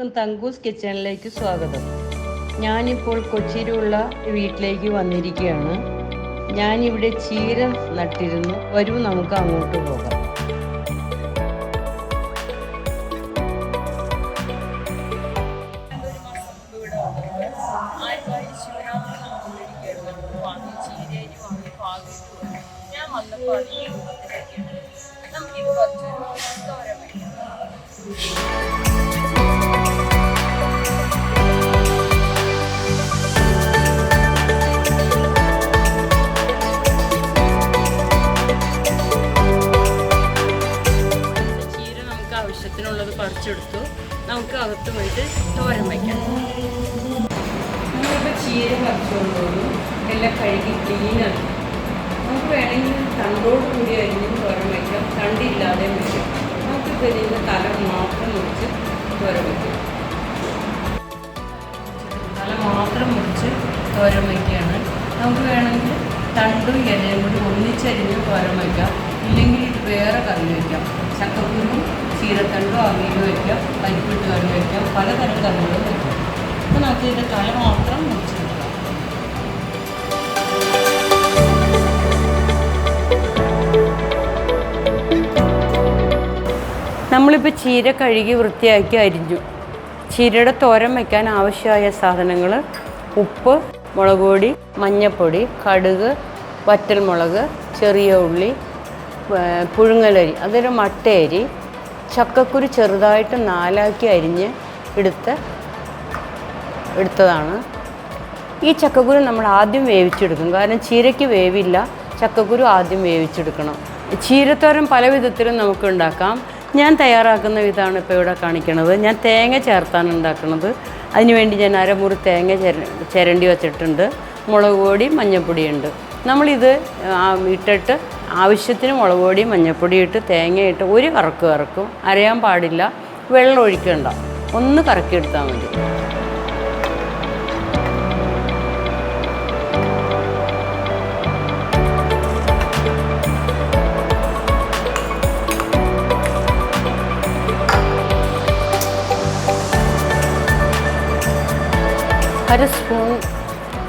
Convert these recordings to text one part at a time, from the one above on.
എല്ലാവർക്കും തങ്കൂസ് കിച്ചണിലേക്ക് സ്വാഗതം. ഞാനിപ്പോൾ കൊച്ചിയിലുള്ള വീട്ടിലേക്ക് വന്നിരിക്കുകയാണ്. ഞാനിവിടെ ചീര നട്ടിരുന്നു. വരൂ, നമുക്ക് അങ്ങോട്ട് പോകാം. ആവശ്യത്തിനുള്ളത് പറിച്ചെടുത്തു. നമുക്ക് അകത്ത് പോയിട്ട് തോരൻ വയ്ക്കാം. നമ്മളിപ്പോൾ ചീര പറിച്ചുകൊണ്ടുപോയി എല്ലാം കഴുകി ക്ലീനാക്കി. നമുക്ക് വേണമെങ്കിൽ തണ്ടോട് കൂടി അരിഞ്ഞ് തോരൻ വയ്ക്കാം, തണ്ടില്ലാതെ വയ്ക്കാം. നമുക്ക് ഇതിൻ്റെ തല മാത്രം മുറിച്ച് തോരൻ വയ്ക്കാം. തല മാത്രം മുറിച്ച് തോരൻ വയ്ക്കുകയാണ്. നമുക്ക് വേണമെങ്കിൽ തണ്ടും ഇലയും കൂടി ഒന്നിച്ചരിഞ്ഞ് തോരൻ വയ്ക്കാം. ഇല്ലെങ്കിൽ ഇത് വേറെ കറി വയ്ക്കാം. ചക്കക്കുരും ചീരത്തണ്ടും അവിയൽ വയ്ക്കാം, പരിപ്പിട്ട് കറി വയ്ക്കാം, പലതരം കറികളും വയ്ക്കാം. അപ്പോൾ നമുക്ക് ഇതിൻ്റെ തല മാത്രം മുറിച്ചെടുക്കാം. നമ്മളിപ്പോൾ ചീര കഴുകി വൃത്തിയാക്കി അരിഞ്ഞു. ചീരയുടെ തോരൻ വയ്ക്കാൻ ആവശ്യമായ സാധനങ്ങൾ: ഉപ്പ്, മുളക് പൊടി, മഞ്ഞൾപ്പൊടി, കടുക്, വറ്റൽമുളക്, ചെറിയ ഉള്ളി, പുഴുങ്ങലരി, അതൊരു മട്ടയരി, ചക്കക്കുരു ചെറുതായിട്ട് നാലാക്കി അരിഞ്ഞ് എടുത്തതാണ്. ഈ ചക്കക്കുരു നമ്മൾ ആദ്യം വേവിച്ചെടുക്കും, കാരണം ചീരയ്ക്ക് വേവില്ല. ചക്കക്കുരു ആദ്യം വേവിച്ചെടുക്കണം. ചീരത്തോരൻ പല വിധത്തിലും നമുക്ക് ഉണ്ടാക്കാം. ഞാൻ തയ്യാറാക്കുന്ന വിധമാണ് ഇപ്പോൾ ഇവിടെ കാണിക്കുന്നത്. ഞാൻ തേങ്ങ ചേർത്താണ് ഉണ്ടാക്കുന്നത്. അതിനുവേണ്ടി ഞാൻ അരമുറി തേങ്ങ ചിരണ്ടി വച്ചിട്ടുണ്ട്. മുളക് പൊടി, മഞ്ഞൾപ്പൊടിയുണ്ട്. നമ്മളിത് ഇട്ടിട്ട് ആവശ്യത്തിന് മുളക് പൊടി, മഞ്ഞൾപ്പൊടി ഇട്ട് തേങ്ങയിട്ട് ഒരു കറക്കും. അരയാൻ പാടില്ല, വെള്ളം ഒഴിക്കണ്ട, ഒന്ന് കറക്കിയെടുത്താൽ മതി.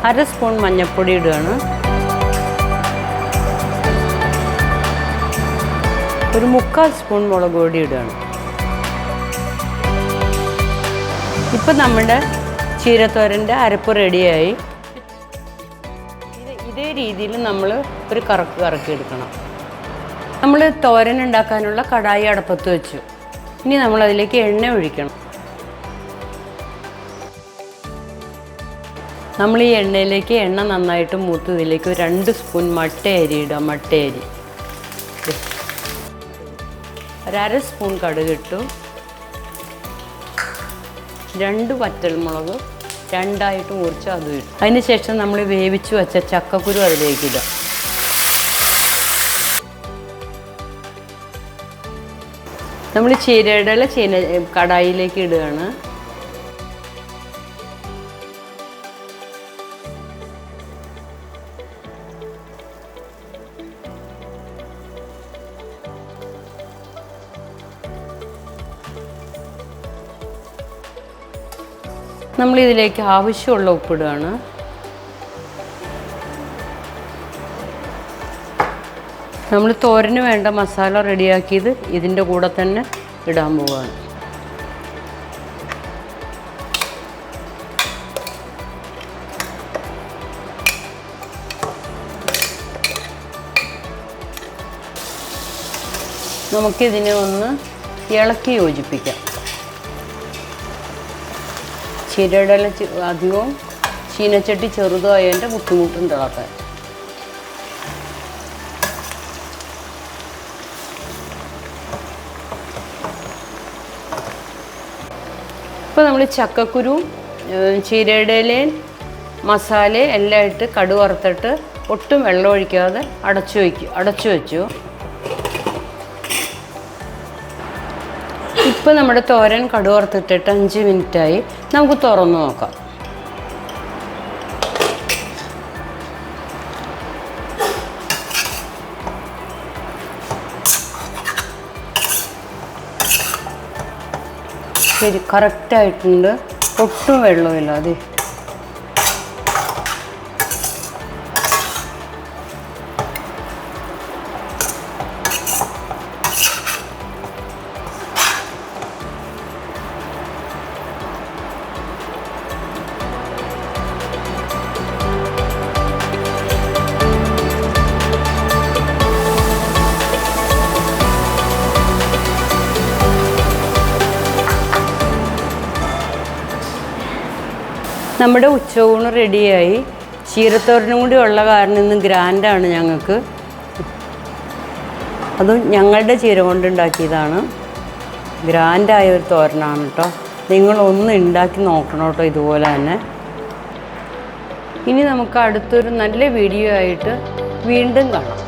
അര സ്പൂൺ മഞ്ഞൾപ്പൊടി ഇടുകയാണ്. ഒരു 3/4 സ്പൂൺ മുളക് പൊടി ഇടുകയാണ്. ഇപ്പം നമ്മുടെ ചീരത്തോരൻ്റെ അരപ്പ് റെഡിയായി. ഇതേ രീതിയിൽ നമ്മൾ ഒരു കറക്കി എടുക്കണം. നമ്മൾ തോരൻ ഉണ്ടാക്കാനുള്ള കടായി അടപ്പത്ത് വെച്ചു. ഇനി നമ്മളതിലേക്ക് എണ്ണ ഒഴിക്കണം. നമ്മൾ ഈ എണ്ണയിലേക്ക് എണ്ണ നന്നായിട്ട് മൂത്ത് ഇതിലേക്ക് 2 സ്പൂൺ മട്ടയരി ഇടാം. മട്ടയരി ഒരര സ്പൂൺ കടുകിട്ടു. 2 വറ്റൽമുളക് 2ആയിട്ട് മുറിച്ച് അതും ഇട്ടു. അതിന് ശേഷം നമ്മൾ വേവിച്ച് വെച്ച ചക്കക്കുരു അതിലേക്ക് ഇടാം. നമ്മൾ ചീരയുടെ കടായിലേക്ക് ഇടുകയാണ്. നമ്മളിതിലേക്ക് ആവശ്യമുള്ള ഉപ്പിടുകയാണ്. നമ്മൾ തോരന് വേണ്ട മസാല റെഡിയാക്കിയത് ഇതിൻ്റെ കൂടെ തന്നെ ഇടാൻ പോവുകയാണ്. നമുക്കിതിനെ ഒന്ന് ഇളക്കി യോജിപ്പിക്കാം. ചീരയുടെ അധികവും ചീനച്ചട്ടി ചെറുതായതിൻ്റെ ബുദ്ധിമുട്ടുണ്ട് ഇളക്കാൻ. ഇപ്പോൾ നമ്മൾ ചക്കക്കുരു, ചീരയുടെ ഇലയും മസാല എല്ലാം ഇട്ട് കടുക് വറുത്തിട്ട് ഒട്ടും വെള്ളം ഒഴിക്കാതെ അടച്ചു വെച്ചു. ഇപ്പോൾ നമ്മുടെ തോരൻ കടുക് വറുത്തിട്ടിട്ട് 5 മിനിറ്റായി. നമുക്ക് തുറന്ന് നോക്കാം. ശരി കറക്റ്റായിട്ടുണ്ട്, ഒട്ടും വെള്ളമില്ല. അതെ, നമ്മുടെ ഉച്ചയൂണ് റെഡിയായി. ചീരത്തോരനും കൂടി ഉള്ള കാരണം ഇന്ന് ഗ്രാൻഡാണ് ഞങ്ങൾക്ക്. അതും ഞങ്ങളുടെ ചീര കൊണ്ടുണ്ടാക്കിയതാണ്. ഗ്രാൻഡായ ഒരു തോരനാണ് കേട്ടോ. നിങ്ങളൊന്ന് ഉണ്ടാക്കി നോക്കണം കേട്ടോ ഇതുപോലെ തന്നെ. ഇനി നമുക്ക് അടുത്തൊരു നല്ല വീഡിയോ ആയിട്ട് വീണ്ടും കാണാം.